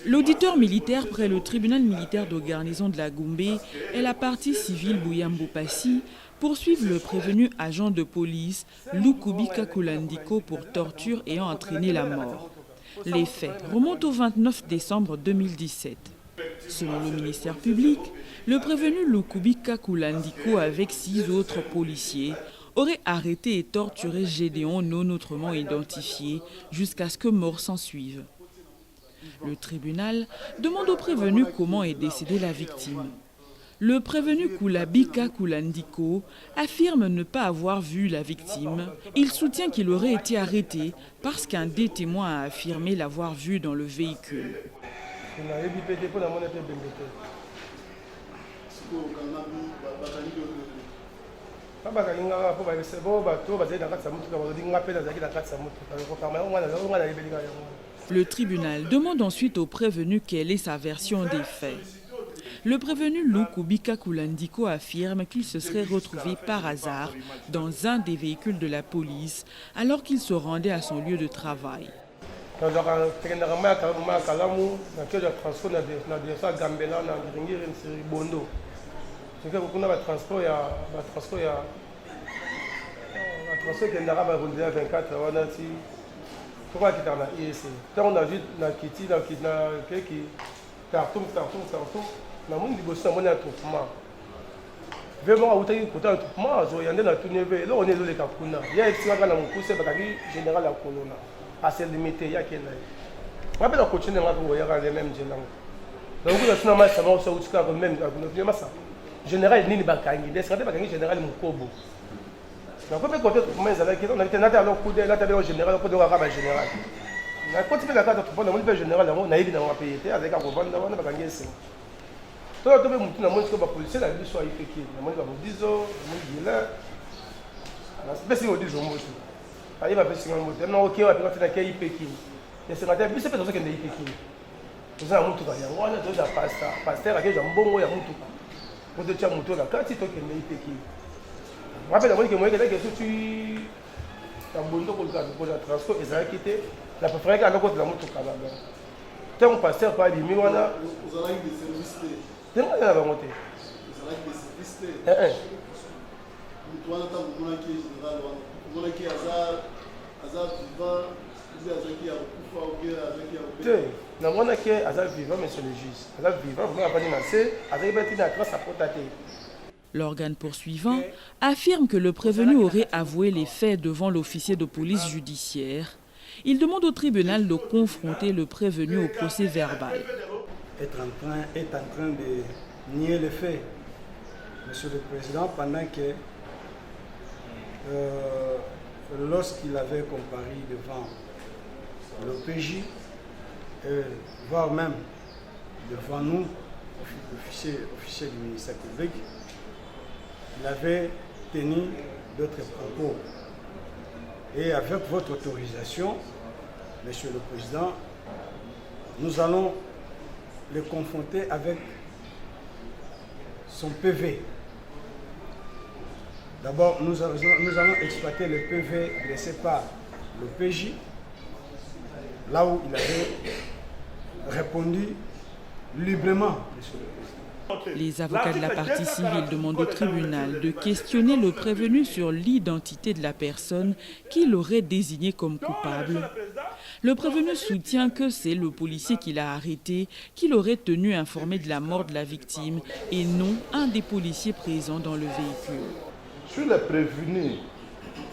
L'auditeur militaire près le tribunal militaire de garnison de la Goumbé et la partie civile Bouyambo Passi poursuivent le prévenu agent de police Lukubi Kakulandiko pour torture ayant entraîné la mort. Les faits remontent au 29 décembre 2017. Selon le ministère public, le prévenu Lukubi Kakulandiko avec 6 autres policiers aurait arrêté et torturé Gédéon non autrement identifié jusqu'à ce que mort s'ensuive. Le tribunal demande au prévenu comment est décédée la victime. Le prévenu Koulabika Koulandiko affirme ne pas avoir vu la victime. Il soutient qu'il aurait été arrêté parce qu'un des témoins a affirmé l'avoir vu dans le véhicule. Le tribunal demande ensuite au prévenu quelle est sa version des faits. Le prévenu Lukubi Kakulandiko affirme qu'il se serait retrouvé par hasard dans un des véhicules de la police alors qu'il se rendait à son lieu de travail. L'organe poursuivant affirme que le prévenu aurait avoué les faits devant l'officier de police judiciaire. Il demande au tribunal de confronter le prévenu au procès verbal. Est en train de nier les faits, Monsieur le Président, pendant que lorsqu'il avait comparé devant l'OPJ, voire même devant nous, officiers du ministère public, il avait tenu d'autres propos. Et avec votre autorisation, Monsieur le Président, nous allons le confronter avec son PV. D'abord, nous allons exploiter le PV dressé par le PJ, là où il avait répondu librement, Monsieur le Président. Les avocats de la partie civile demandent au tribunal de questionner le prévenu sur l'identité de la personne qu'il aurait désignée comme coupable. Le prévenu soutient que c'est le policier qui l'a arrêté, qu'il aurait tenu informé de la mort de la victime et non un des policiers présents dans le véhicule. Si le prévenu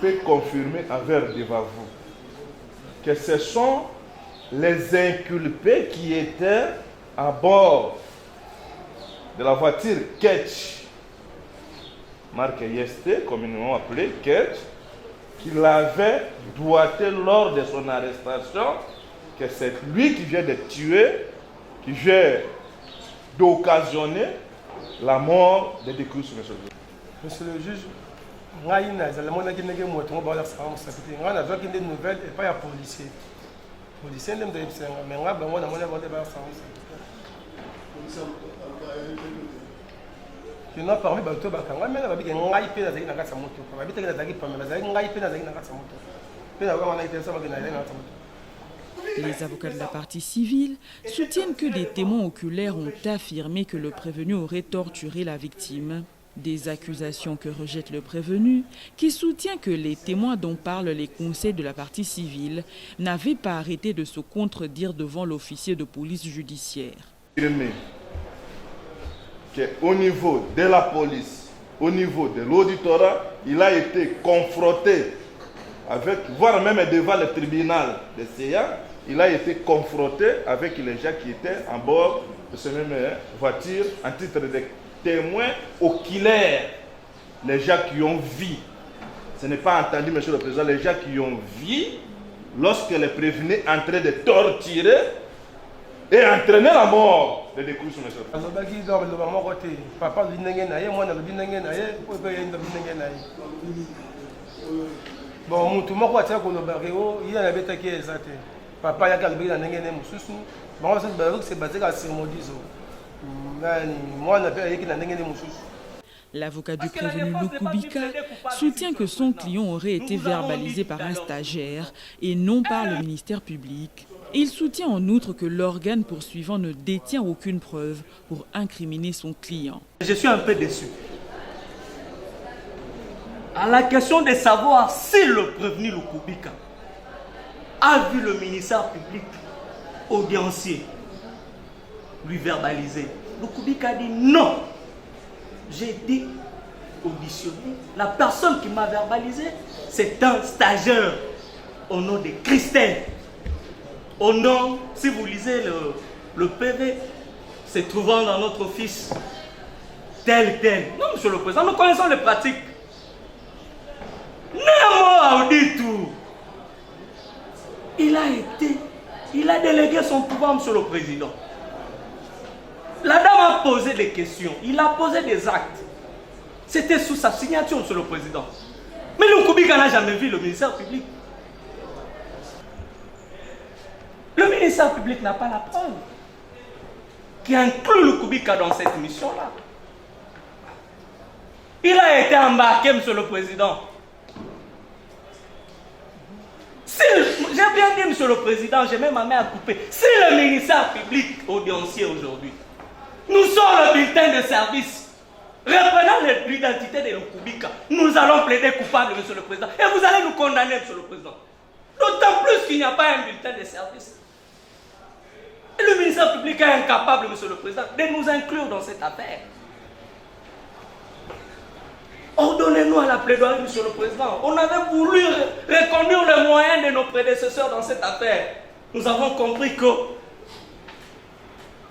peut confirmer envers devant vous que ce sont les inculpés qui étaient à bord de la voiture Ketch, marque YST, communément appelée Ketch, qu'il avait doigté lors de son arrestation, que c'est lui qui vient de tuer, qui vient d'occasionner la mort de décrus sur monsieur le juge. Monsieur le juge, je suis une nouvelle et pas un policier. Policier, je n'ai pas parlé de tout, mais je vais vous dire que Les avocats de la partie civile soutiennent que des témoins oculaires ont affirmé que le prévenu aurait torturé la victime. Des accusations que rejette le prévenu, qui soutient que les témoins dont parlent les conseils de la partie civile n'avaient pas arrêté de se contredire devant l'officier de police judiciaire. Au niveau de la police, au niveau de l'auditorat, il a été confronté avec, voire même devant le tribunal de CEA, il a été confronté avec les gens qui étaient à bord de cette même voiture en titre de témoins oculaires. Les gens qui ont vu, ce n'est pas entendu, monsieur le président, les gens qui ont vu lorsque les prévenus entraient de torturer et entraîner la mort de découvrir sur monsieur le président. Bon, tout le monde a il y a papa, il y a L'avocat du prévenu Lukubika soutient que son client aurait été verbalisé par un stagiaire et non par le ministère public. Il soutient en outre que l'organe poursuivant ne détient aucune preuve pour incriminer son client. Je suis un peu déçu. À la question de savoir si le prévenu Lukubika a vu le ministère public audiencier lui verbaliser, Lukubika a dit non. J'ai été auditionné. La personne qui m'a verbalisé, c'est un stagiaire au nom de Christelle. Au nom, si vous lisez le PV, se trouvant dans notre office, tel. Non, monsieur le président, nous connaissons les pratiques. Il a délégué son pouvoir, monsieur le président. La dame a posé des questions, il a posé des actes. C'était sous sa signature, monsieur le président. Mais Lukubika n'a jamais vu le ministère public. Le ministère public n'a pas la preuve qui inclut Lukubika dans cette mission-là. Il a été embarqué, monsieur le président. J'ai bien dit, monsieur le président, j'ai même ma main à couper. Si le ministère public audiencier aujourd'hui nous sort le bulletin de service reprenant l'identité de Lukubika, nous allons plaider coupable, monsieur le président. Et vous allez nous condamner, monsieur le président. D'autant plus qu'il n'y a pas un bulletin de service. Et le ministère public est incapable, monsieur le président, de nous inclure dans cette affaire. Ordonnez-nous à la plaidoirie, monsieur le président. On avait voulu reconduire les moyens de nos prédécesseurs dans cette affaire. Nous avons compris que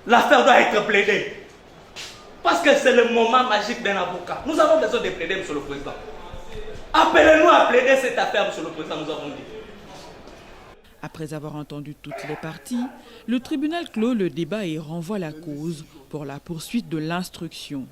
l'affaire doit être plaidée. Parce que c'est le moment magique d'un avocat. Nous avons besoin de plaider, monsieur le président. Appelez-nous à plaider cette affaire, monsieur le président, nous avons dit. Après avoir entendu toutes les parties, le tribunal clôt le débat et renvoie la cause pour la poursuite de l'instruction.